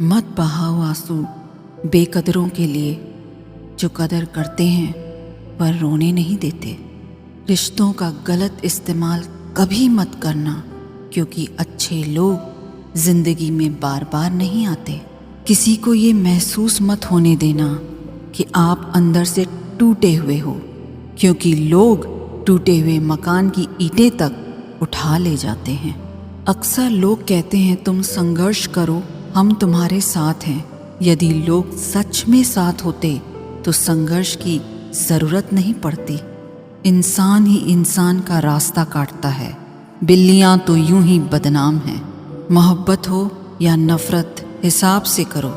मत बहाओ आंसू बेकदरों के लिए, जो कदर करते हैं पर रोने नहीं देते। रिश्तों का गलत इस्तेमाल कभी मत करना, क्योंकि अच्छे लोग जिंदगी में बार बार नहीं आते। किसी को ये महसूस मत होने देना कि आप अंदर से टूटे हुए हो, क्योंकि लोग टूटे हुए मकान की ईंटें तक उठा ले जाते हैं। अक्सर लोग कहते हैं तुम संघर्ष करो, हम तुम्हारे साथ हैं। यदि लोग सच में साथ होते तो संघर्ष की ज़रूरत नहीं पड़ती। इंसान ही इंसान का रास्ता काटता है, बिल्लियाँ तो यूं ही बदनाम हैं। मोहब्बत हो या नफ़रत, हिसाब से करो।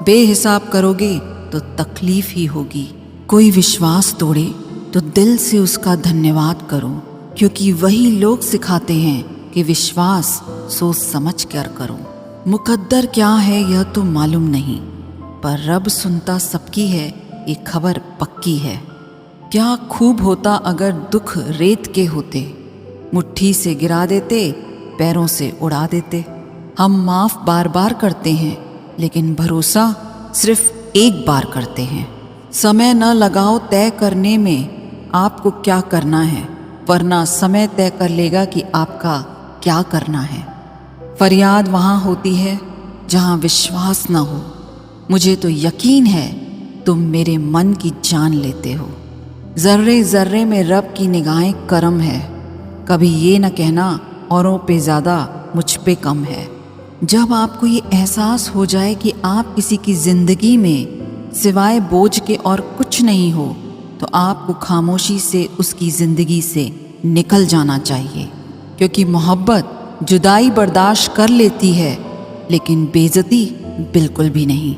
बेहिसाब करोगे तो तकलीफ़ ही होगी। कोई विश्वास तोड़े तो दिल से उसका धन्यवाद करो, क्योंकि वही लोग सिखाते हैं कि विश्वास सोच समझ कर करो। मुकद्दर क्या है यह तो मालूम नहीं, पर रब सुनता सबकी है, ये खबर पक्की है। क्या खूब होता अगर दुख रेत के होते, मुट्ठी से गिरा देते, पैरों से उड़ा देते। हम माफ़ बार बार करते हैं, लेकिन भरोसा सिर्फ एक बार करते हैं। समय न लगाओ तय करने में आपको क्या करना है, वरना समय तय कर लेगा कि आपका क्या करना है। फरियाद वहाँ होती है जहाँ विश्वास न हो। मुझे तो यकीन है तुम मेरे मन की जान लेते हो। ज़र्रे ज़र्रे में रब की निगाहें करम है। कभी ये न कहना औरों पे ज़्यादा मुझ पे कम है। जब आपको ये एहसास हो जाए कि आप किसी की ज़िंदगी में सिवाय बोझ के और कुछ नहीं हो, तो आपको खामोशी से उसकी ज़िंदगी से निकल जाना चाहिए, क्योंकि मोहब्बत जुदाई बर्दाश्त कर लेती है, लेकिन बेइज्जती बिल्कुल भी नहीं।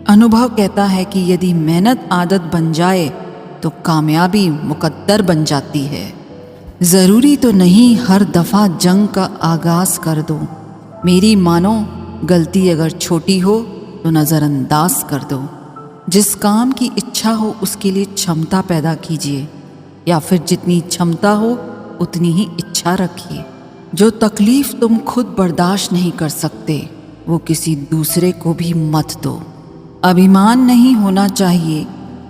अनुभव कहता है कि यदि मेहनत आदत बन जाए तो कामयाबी मुकद्दर बन जाती है। ज़रूरी तो नहीं हर दफ़ा जंग का आगाज़ कर दो। मेरी मानो, गलती अगर छोटी हो तो नज़रअंदाज कर दो। जिस काम की इच्छा हो उसके लिए क्षमता पैदा कीजिए, या फिर जितनी क्षमता हो उतनी ही इच्छा रखिए। जो तकलीफ़ तुम खुद बर्दाश्त नहीं कर सकते, वो किसी दूसरे को भी मत दो। अभिमान नहीं होना चाहिए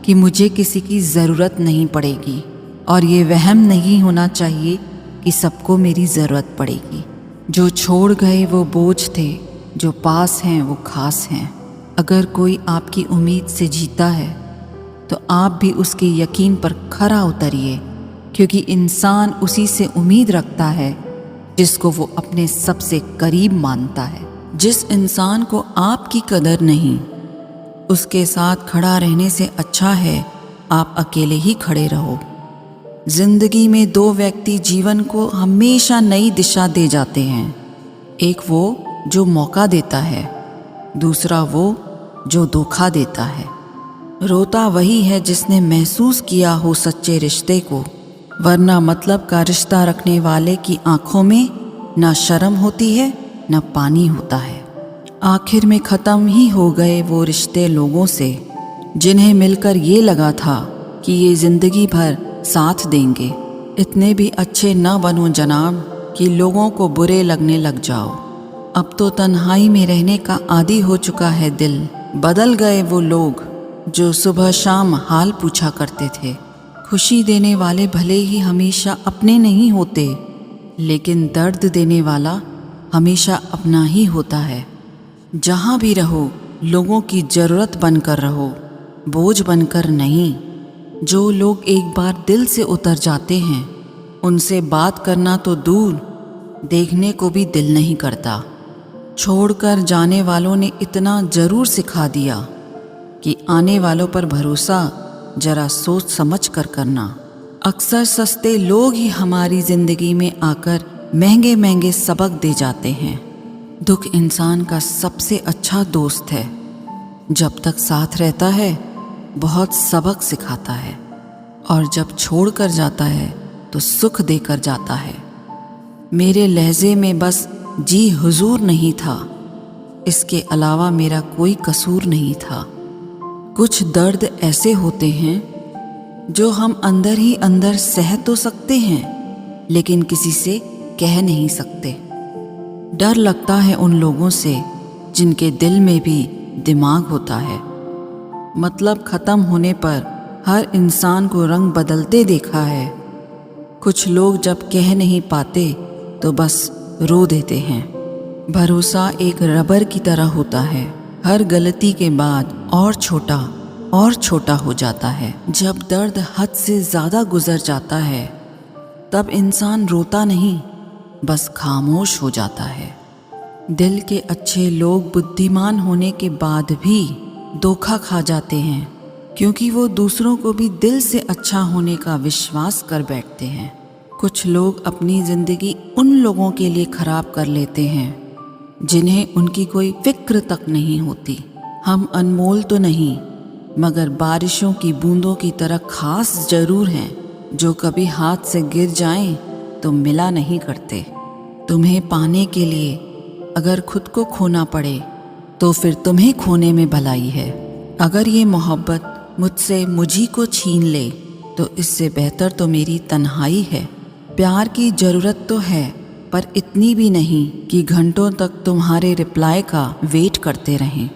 कि मुझे किसी की ज़रूरत नहीं पड़ेगी, और ये वहम नहीं होना चाहिए कि सबको मेरी ज़रूरत पड़ेगी। जो छोड़ गए वो बोझ थे, जो पास हैं वो खास हैं। अगर कोई आपकी उम्मीद से जीता है तो आप भी उसके यकीन पर खरा उतरिए, क्योंकि इंसान उसी से उम्मीद रखता है जिसको वो अपने सबसे करीब मानता है। जिस इंसान को आपकी कदर नहीं, उसके साथ खड़ा रहने से अच्छा है आप अकेले ही खड़े रहो। जिंदगी में दो व्यक्ति जीवन को हमेशा नई दिशा दे जाते हैं। एक वो जो मौका देता है, दूसरा वो जो धोखा देता है। रोता वही है जिसने महसूस किया हो सच्चे रिश्ते को, वरना मतलब का रिश्ता रखने वाले की आंखों में न शर्म होती है न पानी होता है। आखिर में ख़त्म ही हो गए वो रिश्ते लोगों से जिन्हें मिलकर ये लगा था कि ये ज़िंदगी भर साथ देंगे। इतने भी अच्छे न बनो जनाब कि लोगों को बुरे लगने लग जाओ। अब तो तन्हाई में रहने का आदी हो चुका है दिल। बदल गए वो लोग जो सुबह शाम हाल पूछा करते थे। खुशी देने वाले भले ही हमेशा अपने नहीं होते, लेकिन दर्द देने वाला हमेशा अपना ही होता है। जहाँ भी रहो लोगों की ज़रूरत बनकर रहो, बोझ बनकर नहीं। जो लोग एक बार दिल से उतर जाते हैं, उनसे बात करना तो दूर, देखने को भी दिल नहीं करता। छोड़कर जाने वालों ने इतना ज़रूर सिखा दिया कि आने वालों पर भरोसा जरा सोच समझ कर करना। अक्सर सस्ते लोग ही हमारी ज़िंदगी में आकर महंगे महंगे सबक दे जाते हैं। दुख इंसान का सबसे अच्छा दोस्त है। जब तक साथ रहता है बहुत सबक सिखाता है, और जब छोड़ कर जाता है तो सुख देकर जाता है। मेरे लहजे में बस जी हुजूर नहीं था, इसके अलावा मेरा कोई कसूर नहीं था। कुछ दर्द ऐसे होते हैं जो हम अंदर ही अंदर सह तो सकते हैं, लेकिन किसी से कह नहीं सकते। डर लगता है उन लोगों से जिनके दिल में भी दिमाग होता है। मतलब खत्म होने पर हर इंसान को रंग बदलते देखा है। कुछ लोग जब कह नहीं पाते तो बस रो देते हैं। भरोसा एक रबर की तरह होता है, हर गलती के बाद और छोटा हो जाता है। जब दर्द हद से ज़्यादा गुजर जाता है तब इंसान रोता नहीं, बस खामोश हो जाता है। दिल के अच्छे लोग बुद्धिमान होने के बाद भी धोखा खा जाते हैं, क्योंकि वो दूसरों को भी दिल से अच्छा होने का विश्वास कर बैठते हैं। कुछ लोग अपनी ज़िंदगी उन लोगों के लिए खराब कर लेते हैं जिन्हें उनकी कोई फिक्र तक नहीं होती। हम अनमोल तो नहीं, मगर बारिशों की बूंदों की तरह खास जरूर हैं, जो कभी हाथ से गिर जाएं तो मिला नहीं करते। तुम्हें पाने के लिए अगर खुद को खोना पड़े तो फिर तुम्हें खोने में भलाई है। अगर ये मोहब्बत मुझसे मुझी को छीन ले तो इससे बेहतर तो मेरी तन्हाई है। प्यार की ज़रूरत तो है, पर इतनी भी नहीं कि घंटों तक तुम्हारे रिप्लाई का वेट करते रहें।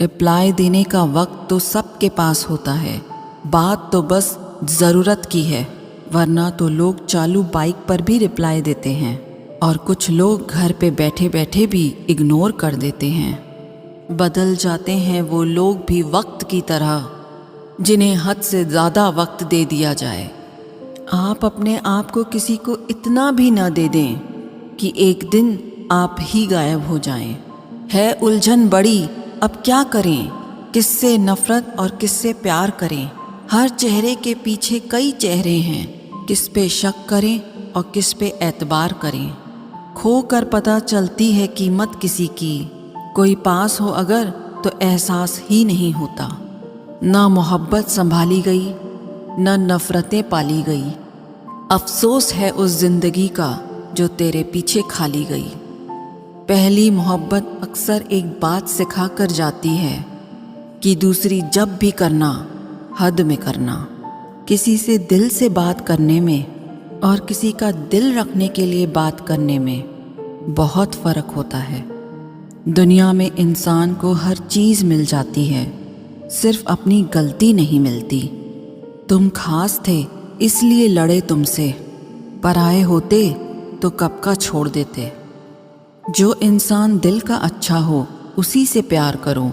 रिप्लाई देने का वक्त तो सबके पास होता है, बात तो बस ज़रूरत की है। वरना तो लोग चालू बाइक पर भी रिप्लाई देते हैं और कुछ लोग घर पे बैठे बैठे भी इग्नोर कर देते हैं। बदल जाते हैं वो लोग भी वक्त की तरह, जिन्हें हद से ज़्यादा वक्त दे दिया जाए। आप अपने आप को किसी को इतना भी न दे दें कि एक दिन आप ही गायब हो जाएं। है उलझन बड़ी, अब क्या करें, किससे नफरत और किससे प्यार करें। हर चेहरे के पीछे कई चेहरे हैं, किस पे शक करें और किस पे एतबार करें। खो कर पता चलती है कीमत किसी की, कोई पास हो अगर तो एहसास ही नहीं होता। ना मोहब्बत संभाली गई, न नफरतें पाली गई। अफसोस है उस जिंदगी का जो तेरे पीछे खाली गई। पहली मोहब्बत अक्सर एक बात सिखा कर जाती है कि दूसरी जब भी करना हद में करना। किसी से दिल से बात करने में और किसी का दिल रखने के लिए बात करने में बहुत फ़र्क होता है। दुनिया में इंसान को हर चीज़ मिल जाती है, सिर्फ अपनी गलती नहीं मिलती। तुम खास थे इसलिए लड़े तुमसे, पराए होते तो कब का छोड़ देते। जो इंसान दिल का अच्छा हो उसी से प्यार करो।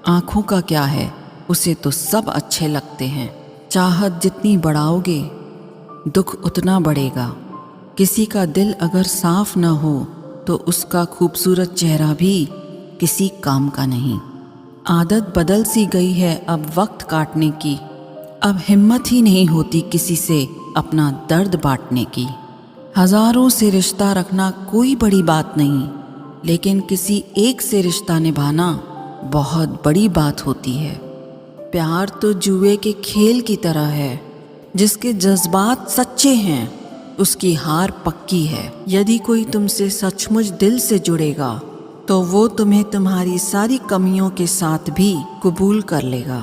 आँखों का क्या है, उसे तो सब अच्छे लगते हैं। चाहत जितनी बढ़ाओगे दुख उतना बढ़ेगा। किसी का दिल अगर साफ न हो तो उसका खूबसूरत चेहरा भी किसी काम का नहीं। आदत बदल सी गई है अब वक्त काटने की, अब हिम्मत ही नहीं होती किसी से अपना दर्द बांटने की। हजारों से रिश्ता रखना कोई बड़ी बात नहीं, लेकिन किसी एक से रिश्ता निभाना बहुत बड़ी बात होती है। प्यार तो जुए के खेल की तरह है, जिसके जज्बात सच्चे हैं उसकी हार पक्की है। यदि कोई तुमसे सचमुच दिल से जुड़ेगा तो वो तुम्हें तुम्हारी सारी कमियों के साथ भी कबूल कर लेगा।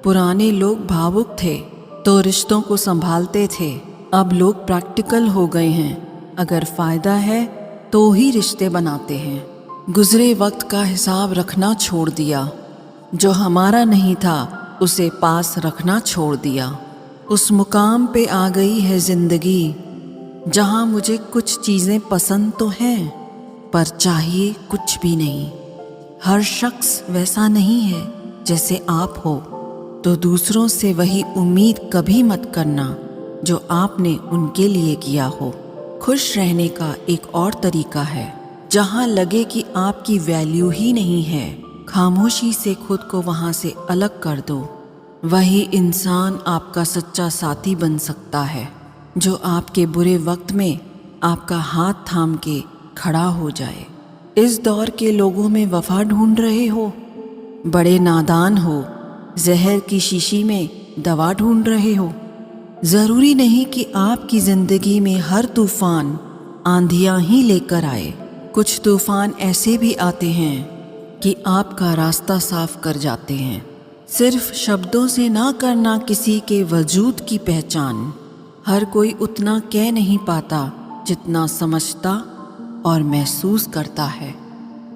पुराने लोग भावुक थे तो रिश्तों को संभालते थे, अब लोग प्रैक्टिकल हो गए हैं। अगर फ़ायदा है तो ही रिश्ते बनाते हैं। गुजरे वक्त का हिसाब रखना छोड़ दिया, जो हमारा नहीं था उसे पास रखना छोड़ दिया। उस मुकाम पे आ गई है ज़िंदगी जहाँ मुझे कुछ चीज़ें पसंद तो हैं, पर चाहिए कुछ भी नहीं। हर शख्स वैसा नहीं है जैसे आप हो, तो दूसरों से वही उम्मीद कभी मत करना जो आपने उनके लिए किया हो। खुश रहने का एक और तरीका है, जहाँ लगे कि आपकी वैल्यू ही नहीं है, खामोशी से खुद को वहाँ से अलग कर दो। वही इंसान आपका सच्चा साथी बन सकता है, जो आपके बुरे वक्त में आपका हाथ थाम के खड़ा हो जाए। इस दौर के लोगों में वफा ढूंढ रहे हो, बड़े नादान हो। जहर की शीशी में दवा ढूंढ रहे हो। ज़रूरी नहीं कि आपकी ज़िंदगी में हर तूफ़ान आंधियाँ ही लेकर आए। कुछ तूफ़ान ऐसे भी आते हैं कि आपका रास्ता साफ कर जाते हैं। सिर्फ शब्दों से ना करना किसी के वजूद की पहचान। हर कोई उतना कह नहीं पाता जितना समझता और महसूस करता है।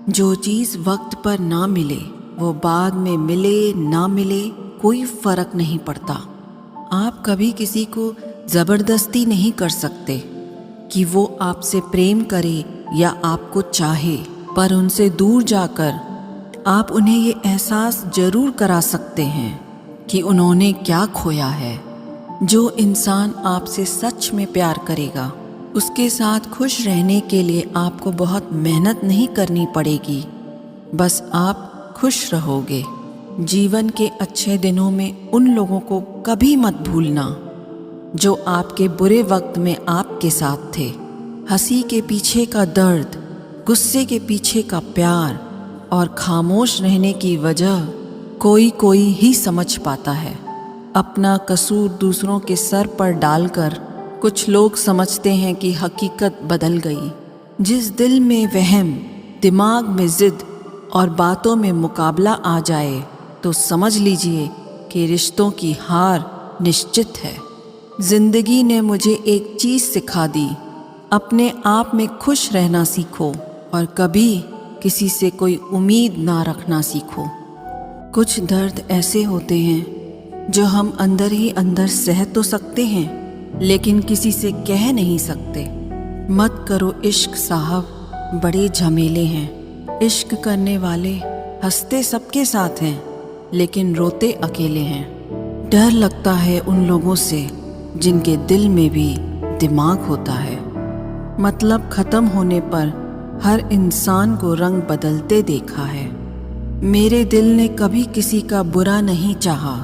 जो चीज़ वक्त पर ना मिले वो बाद में मिले ना मिले कोई फर्क नहीं पड़ता। आप कभी किसी को ज़बरदस्ती नहीं कर सकते कि वो आपसे प्रेम करे या आपको चाहे, पर उनसे दूर जाकर आप उन्हें ये एहसास जरूर करा सकते हैं कि उन्होंने क्या खोया है। जो इंसान आपसे सच में प्यार करेगा उसके साथ खुश रहने के लिए आपको बहुत मेहनत नहीं करनी पड़ेगी, बस आप खुश रहोगे। जीवन के अच्छे दिनों में उन लोगों को कभी मत भूलना जो आपके बुरे वक्त में आपके साथ थे। हंसी के पीछे का दर्द, गुस्से के पीछे का प्यार और खामोश रहने की वजह कोई कोई ही समझ पाता है। अपना कसूर दूसरों के सर पर डालकर कुछ लोग समझते हैं कि हकीकत बदल गई। जिस दिल में वहम, दिमाग में जिद और बातों में मुकाबला आ जाए तो समझ लीजिए कि रिश्तों की हार निश्चित है। जिंदगी ने मुझे एक चीज़ सिखा दी, अपने आप में खुश रहना सीखो और कभी किसी से कोई उम्मीद ना रखना सीखो। कुछ दर्द ऐसे होते हैं जो हम अंदर ही अंदर सह तो सकते हैं लेकिन किसी से कह नहीं सकते। मत करो इश्क साहब, बड़े झमेले हैं। इश्क करने वाले हंसते सबके साथ हैं लेकिन रोते अकेले हैं। डर लगता है उन लोगों से जिनके दिल में भी दिमाग होता है। मतलब खत्म होने पर हर इंसान को रंग बदलते देखा है। मेरे दिल ने कभी किसी का बुरा नहीं चाहा,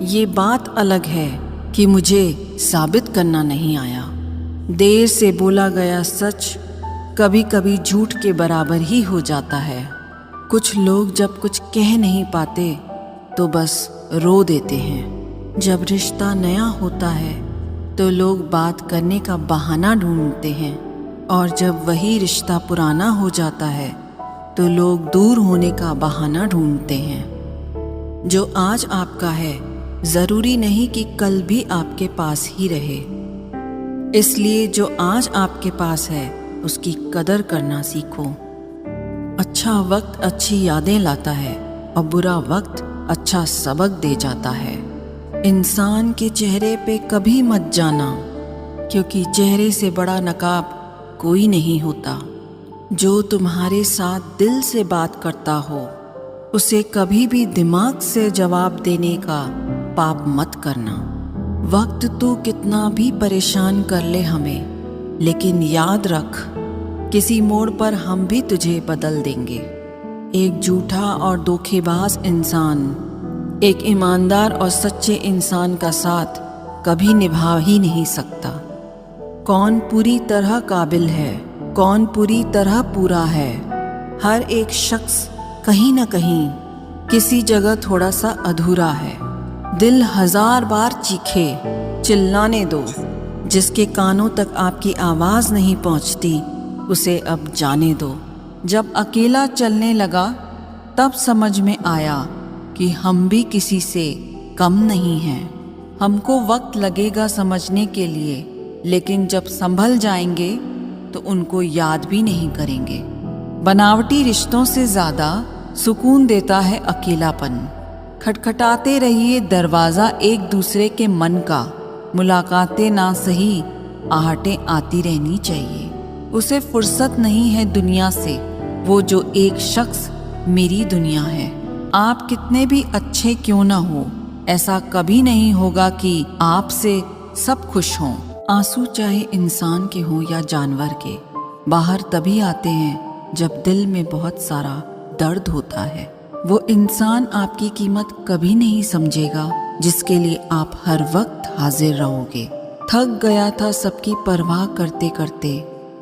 ये बात अलग है कि मुझे साबित करना नहीं आया। देर से बोला गया सच कभी कभी झूठ के बराबर ही हो जाता है। कुछ लोग जब कुछ कह नहीं पाते तो बस रो देते हैं। जब रिश्ता नया होता है तो लोग बात करने का बहाना ढूंढते हैं और जब वही रिश्ता पुराना हो जाता है तो लोग दूर होने का बहाना ढूंढते हैं। जो आज आपका है ज़रूरी नहीं कि कल भी आपके पास ही रहे, इसलिए जो आज आपके पास है उसकी कदर करना सीखो। अच्छा वक्त अच्छी यादें लाता है और बुरा वक्त अच्छा सबक दे जाता है। इंसान के चेहरे पे कभी मत जाना क्योंकि चेहरे से बड़ा नकाब कोई नहीं होता। जो तुम्हारे साथ दिल से बात करता हो उसे कभी भी दिमाग से जवाब देने का पाप मत करना। वक्त तो कितना भी परेशान कर ले हमें, लेकिन याद रख किसी मोड़ पर हम भी तुझे बदल देंगे। एक झूठा और धोखेबाज इंसान एक ईमानदार और सच्चे इंसान का साथ कभी निभा ही नहीं सकता। कौन पूरी तरह काबिल है, कौन पूरी तरह पूरा है। हर एक शख्स कहीं ना कहीं किसी जगह थोड़ा सा अधूरा है। दिल 1000 बार चीखे, चिल्लाने दो। जिसके कानों तक आपकी आवाज़ नहीं पहुंचती उसे अब जाने दो। जब अकेला चलने लगा तब समझ में आया कि हम भी किसी से कम नहीं हैं। हमको वक्त लगेगा समझने के लिए, लेकिन जब संभल जाएंगे तो उनको याद भी नहीं करेंगे। बनावटी रिश्तों से ज़्यादा सुकून देता है अकेलापन। खटखटाते रहिए दरवाज़ा एक दूसरे के मन का। मुलाकातें ना सही, आहटें आती रहनी चाहिए। उसे फुर्सत नहीं है दुनिया से, वो जो एक शख्स मेरी दुनिया है। आप कितने भी अच्छे क्यों ना हो, ऐसा कभी नहीं होगा कि आपसे सब खुश हों। आंसू चाहे इंसान के हों या जानवर के, बाहर तभी आते हैं जब दिल में बहुत सारा दर्द होता है। वो इंसान आपकी कीमत कभी नहीं समझेगा जिसके लिए आप हर वक्त हाजिर रहोगे। थक गया था सबकी परवाह करते करते,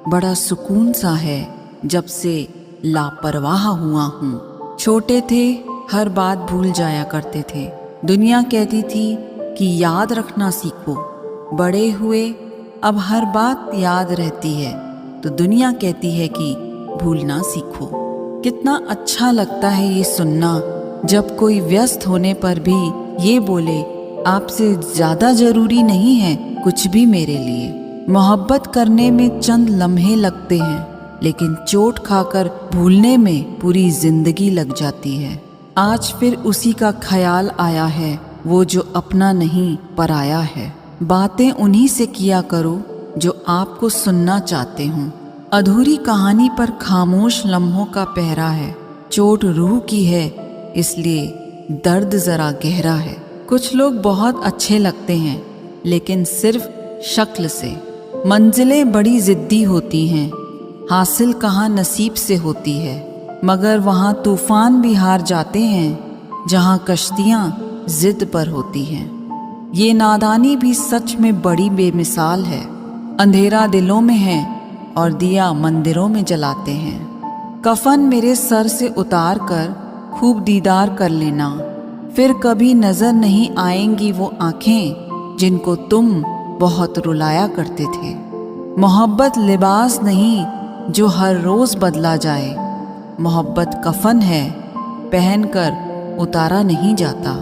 बड़ा सुकून सा है जब से लापरवाह हुआ हूँ। छोटे थे हर बात भूल जाया करते थे, दुनिया कहती थी कि याद रखना सीखो। बड़े हुए अब हर बात याद रहती है तो दुनिया कहती है कि भूलना सीखो। कितना अच्छा लगता है ये सुनना जब कोई व्यस्त होने पर भी ये बोले, आपसे ज़्यादा ज़रूरी नहीं है कुछ भी मेरे लिए। मोहब्बत करने में चंद लम्हे लगते हैं लेकिन चोट खाकर भूलने में पूरी जिंदगी लग जाती है। आज फिर उसी का ख्याल आया है, वो जो अपना नहीं पराया है। बातें उन्हीं से किया करो जो आपको सुनना चाहते हों। अधूरी कहानी पर खामोश लम्हों का पहरा है। चोट रूह की है, इसलिए दर्द जरा गहरा है। कुछ लोग बहुत अच्छे लगते हैं, लेकिन सिर्फ शक्ल से। मंजिलें बड़ी जिद्दी होती हैं, हासिल कहाँ नसीब से होती है। मगर वहाँ तूफान भी हार जाते हैं, जहाँ कश्तियाँ जिद पर होती हैं। ये नादानी भी सच में बड़ी बेमिसाल है। अंधेरा दिलों में है और दिया मंदिरों में जलाते हैं। कफन मेरे सर से उतार कर खूब दीदार कर लेना, फिर कभी नजर नहीं आएंगी वो आंखें जिनको तुम बहुत रुलाया करते थे। मोहब्बत लिबास नहीं जो हर रोज बदला जाए, मोहब्बत कफन है पहनकर उतारा नहीं जाता।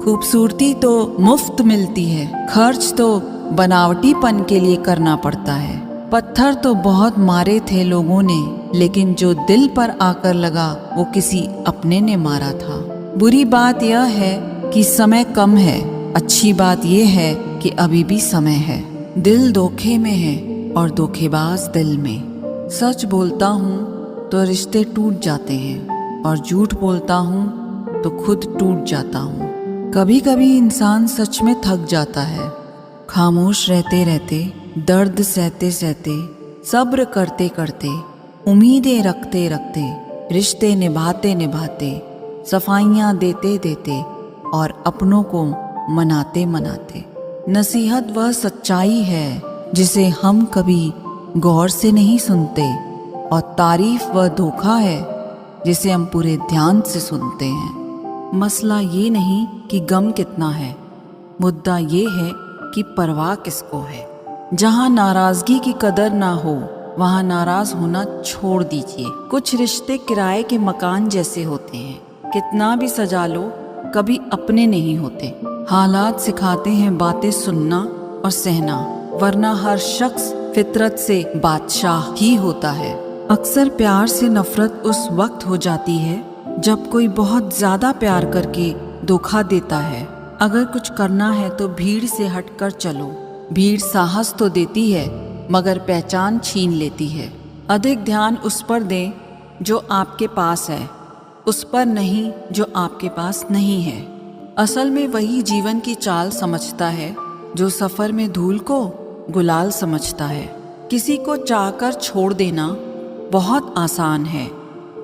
खूबसूरती तो मुफ्त मिलती है, खर्च तो बनावटीपन के लिए करना पड़ता है। पत्थर तो बहुत मारे थे लोगों ने, लेकिन जो दिल पर आकर लगा वो किसी अपने ने मारा था। बुरी बात यह है कि समय कम है, अच्छी बात यह है कि अभी भी समय है। दिल धोखे में है और धोखेबाज दिल में। सच बोलता हूँ तो रिश्ते टूट जाते हैं, और झूठ बोलता हूँ तो खुद टूट जाता हूँ। कभी कभी इंसान सच में थक जाता है। खामोश रहते रहते, दर्द सहते सहते, सब्र करते करते, उम्मीदें रखते रखते, रिश्ते निभाते निभाते, सफाइयाँ देते देते और अपनों को मनाते मनाते। नसीहत वह सच्चाई है जिसे हम कभी गौर से नहीं सुनते, और तारीफ वह धोखा है जिसे हम पूरे ध्यान से सुनते हैं। मसला ये नहीं कि गम कितना है, मुद्दा ये है कि परवाह किसको है। जहाँ नाराजगी की कदर ना हो, वहाँ नाराज होना छोड़ दीजिए। कुछ रिश्ते किराए के मकान जैसे होते हैं, कितना भी सजा लो कभी अपने नहीं होते। हालात सिखाते हैं बातें सुनना और सहना, वरना हर शख्स फितरत से बादशाह ही होता है। अक्सर प्यार से नफरत उस वक्त हो जाती है जब कोई बहुत ज्यादा प्यार करके धोखा देता है। अगर कुछ करना है तो भीड़ से हटकर चलो। भीड़ साहस तो देती है, मगर पहचान छीन लेती है। अधिक ध्यान उस पर दें जो आपके पास है, उस पर नहीं जो आपके पास नहीं है। असल में वही जीवन की चाल समझता है जो सफर में धूल को गुलाल समझता है। किसी को चाहकर छोड़ देना बहुत आसान है,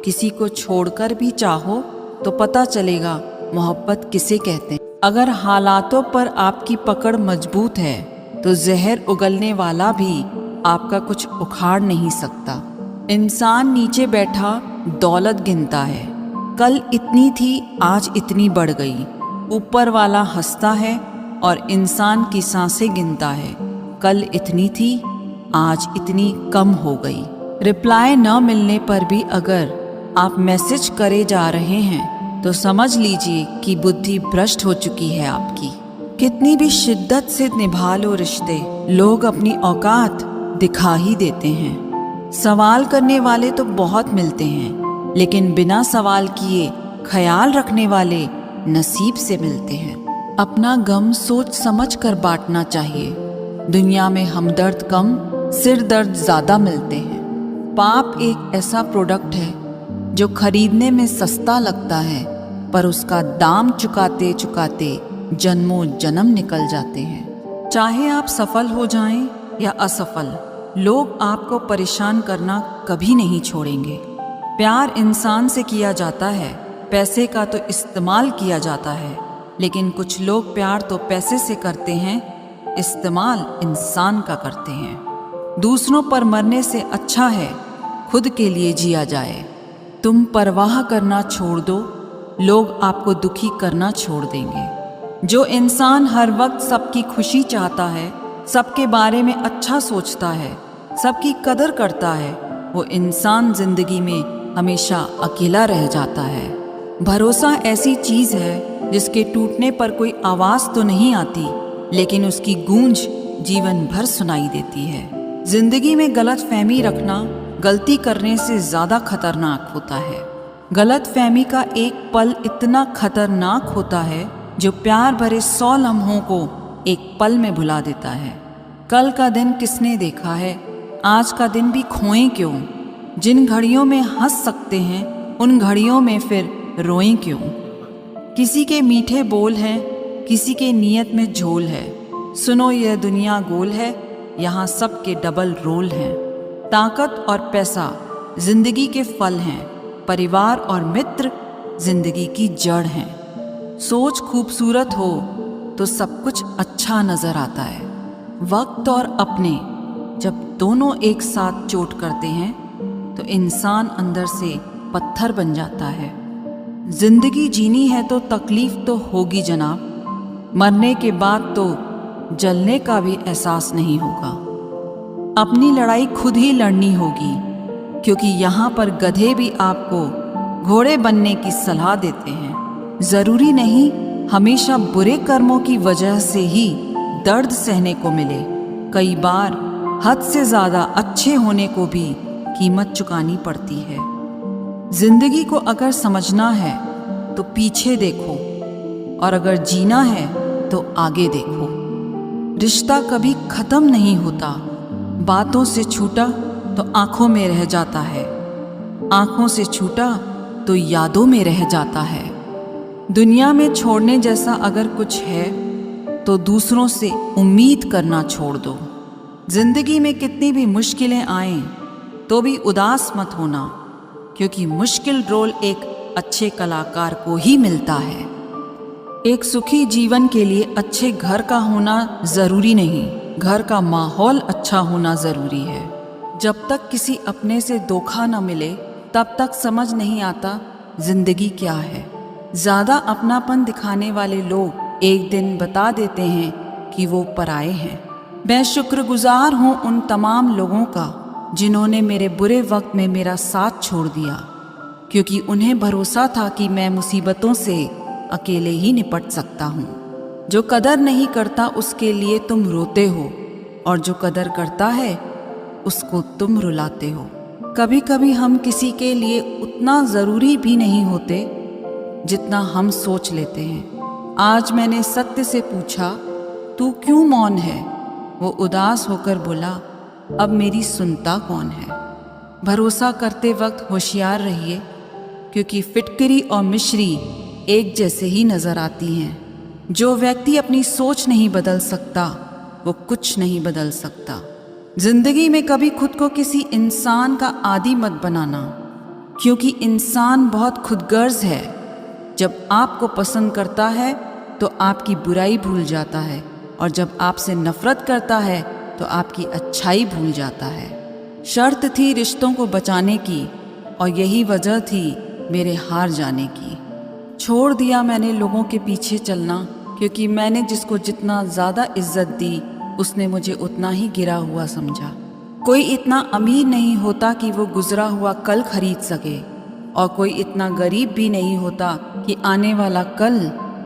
किसी को छोड़कर भी चाहो तो पता चलेगा मोहब्बत किसे कहते हैं। अगर हालातों पर आपकी पकड़ मजबूत है तो जहर उगलने वाला भी आपका कुछ उखाड़ नहीं सकता। इंसान नीचे बैठा दौलत गिनता है, कल इतनी थी आज इतनी बढ़ गई। ऊपर वाला हंसता है और इंसान की सांसें गिनता है, कल इतनी थी आज इतनी कम हो गई। रिप्लाई न मिलने पर भी अगर आप मैसेज करे जा रहे हैं तो समझ लीजिए कि बुद्धि भ्रष्ट हो चुकी है आपकी। कितनी भी शिद्दत से निभा लो रिश्ते, लोग अपनी औकात दिखा ही देते हैं। सवाल करने वाले तो बहुत मिलते हैं, लेकिन बिना सवाल किए ख्याल रखने वाले नसीब से मिलते हैं। अपना गम सोच समझ कर बांटना चाहिए। दुनिया में हमदर्द कम, सिर दर्द ज्यादा मिलते हैं। पाप एक ऐसा प्रोडक्ट है जो खरीदने में सस्ता लगता है, पर उसका दाम चुकाते चुकाते जन्मों जन्म निकल जाते हैं। चाहे आप सफल हो जाएं या असफल, लोग आपको परेशान करना कभी नहीं छोड़ेंगे। प्यार इंसान से किया जाता है, पैसे का तो इस्तेमाल किया जाता है। लेकिन कुछ लोग प्यार तो पैसे से करते हैं, इस्तेमाल इंसान का करते हैं। दूसरों पर मरने से अच्छा है खुद के लिए जिया जाए। तुम परवाह करना छोड़ दो, लोग आपको दुखी करना छोड़ देंगे। जो इंसान हर वक्त सबकी खुशी चाहता है, सबके बारे में अच्छा सोचता है, सबकी कदर करता है, वो इंसान जिंदगी में हमेशा अकेला रह जाता है। भरोसा ऐसी चीज है जिसके टूटने पर कोई आवाज तो नहीं आती, लेकिन उसकी गूंज जीवन भर सुनाई देती है। जिंदगी में गलत फहमी रखना गलती करने से ज़्यादा खतरनाक होता है। गलतफहमी का एक पल इतना खतरनाक होता है जो प्यार भरे 100 लम्हों को एक पल में भुला देता है। कल का दिन किसने देखा है, आज का दिन भी खोएं क्यों। जिन घड़ियों में हंस सकते हैं उन घड़ियों में फिर रोएं क्यों। किसी के मीठे बोल हैं, किसी के नीयत में झोल है। सुनो यह दुनिया गोल है, यहाँ सबके डबल रोल हैं। ताकत और पैसा जिंदगी के फल हैं, परिवार और मित्र जिंदगी की जड़ हैं। सोच खूबसूरत हो तो सब कुछ अच्छा नजर आता है। वक्त और अपने जब दोनों एक साथ चोट करते हैं तो इंसान अंदर से पत्थर बन जाता है। जिंदगी जीनी है तो तकलीफ तो होगी जनाब, मरने के बाद तो जलने का भी एहसास नहीं होगा। अपनी लड़ाई खुद ही लड़नी होगी, क्योंकि यहाँ पर गधे भी आपको घोड़े बनने की सलाह देते हैं। जरूरी नहीं हमेशा बुरे कर्मों की वजह से ही दर्द सहने को मिले। कई बार हद से ज्यादा अच्छे होने को भी कीमत चुकानी पड़ती है। जिंदगी को अगर समझना है तो पीछे देखो, और अगर जीना है तो आगे देखो। रिश्ता कभी खत्म नहीं होता, बातों से छूटा तो आंखों में रह जाता है, आंखों से छूटा तो यादों में रह जाता है। दुनिया में छोड़ने जैसा अगर कुछ है तो दूसरों से उम्मीद करना छोड़ दो। जिंदगी में कितनी भी मुश्किलें आएं तो भी उदास मत होना, क्योंकि मुश्किल रोल एक अच्छे कलाकार को ही मिलता है। एक सुखी जीवन के लिए अच्छे घर का होना जरूरी नहीं, घर का माहौल अच्छा होना जरूरी है। जब तक किसी अपने से धोखा न मिले तब तक समझ नहीं आता जिंदगी क्या है। ज्यादा अपनापन दिखाने वाले लोग एक दिन बता देते हैं कि वो पराये हैं। मैं शुक्रगुजार हूँ उन तमाम लोगों का जिन्होंने मेरे बुरे वक्त में मेरा साथ छोड़ दिया, क्योंकि उन्हें भरोसा था कि मैं मुसीबतों से अकेले ही निपट सकता हूँ। जो कदर नहीं करता उसके लिए तुम रोते हो, और जो कदर करता है उसको तुम रुलाते हो। कभी कभी हम किसी के लिए उतना ज़रूरी भी नहीं होते जितना हम सोच लेते हैं। आज मैंने सत्य से पूछा, तू क्यों मौन है? वो उदास होकर बोला, अब मेरी सुनता कौन है? भरोसा करते वक्त होशियार रहिए, क्योंकि फिटकरी और मिश्री एक जैसे ही नजर आती हैं। जो व्यक्ति अपनी सोच नहीं बदल सकता वो कुछ नहीं बदल सकता। जिंदगी में कभी खुद को किसी इंसान का आदी मत बनाना, क्योंकि इंसान बहुत खुदगर्ज है। जब आपको पसंद करता है तो आपकी बुराई भूल जाता है, और जब आपसे नफरत करता है तो आपकी अच्छाई भूल जाता है। शर्त थी रिश्तों को बचाने की, और यही वजह थी मेरे हार जाने की। छोड़ दिया मैंने लोगों के पीछे चलना, क्योंकि मैंने जिसको जितना ज़्यादा इज्जत दी उसने मुझे उतना ही गिरा हुआ समझा। कोई इतना अमीर नहीं होता कि वो गुजरा हुआ कल खरीद सके, और कोई इतना गरीब भी नहीं होता कि आने वाला कल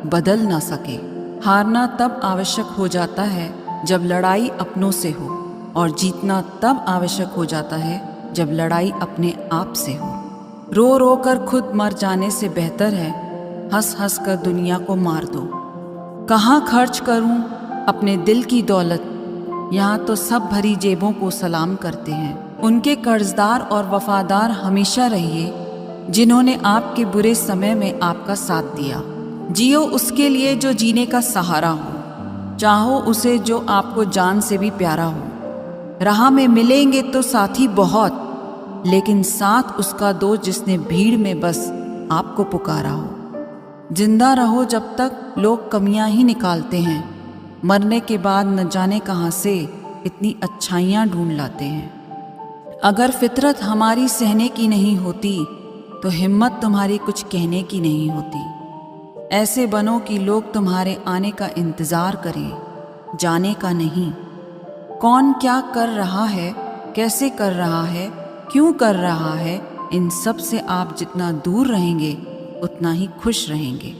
बदल ना सके। हारना तब आवश्यक हो जाता है जब लड़ाई अपनों से हो, और जीतना तब आवश्यक हो जाता है जब लड़ाई अपने आप से हो। रो रो कर खुद मर जाने से बेहतर है हंस हंस कर दुनिया को मार दो। कहाँ खर्च करूं अपने दिल की दौलत, यहाँ तो सब भरी जेबों को सलाम करते हैं। उनके कर्जदार और वफादार हमेशा रहिए जिन्होंने आपके बुरे समय में आपका साथ दिया। जियो उसके लिए जो जीने का सहारा हो, चाहो उसे जो आपको जान से भी प्यारा हो। राह में मिलेंगे तो साथी बहुत, लेकिन साथ उसका दो जिसने भीड़ में बस आपको पुकारा हो। जिंदा रहो जब तक लोग कमियां ही निकालते हैं, मरने के बाद न जाने कहाँ से इतनी अच्छाइयाँ ढूंढ लाते हैं। अगर फितरत हमारी सहने की नहीं होती तो हिम्मत तुम्हारी कुछ कहने की नहीं होती। ऐसे बनो कि लोग तुम्हारे आने का इंतज़ार करें, जाने का नहीं। कौन क्या कर रहा है, कैसे कर रहा है, क्यों कर रहा है, इन सब से आप जितना दूर रहेंगे उतना ही खुश रहेंगे।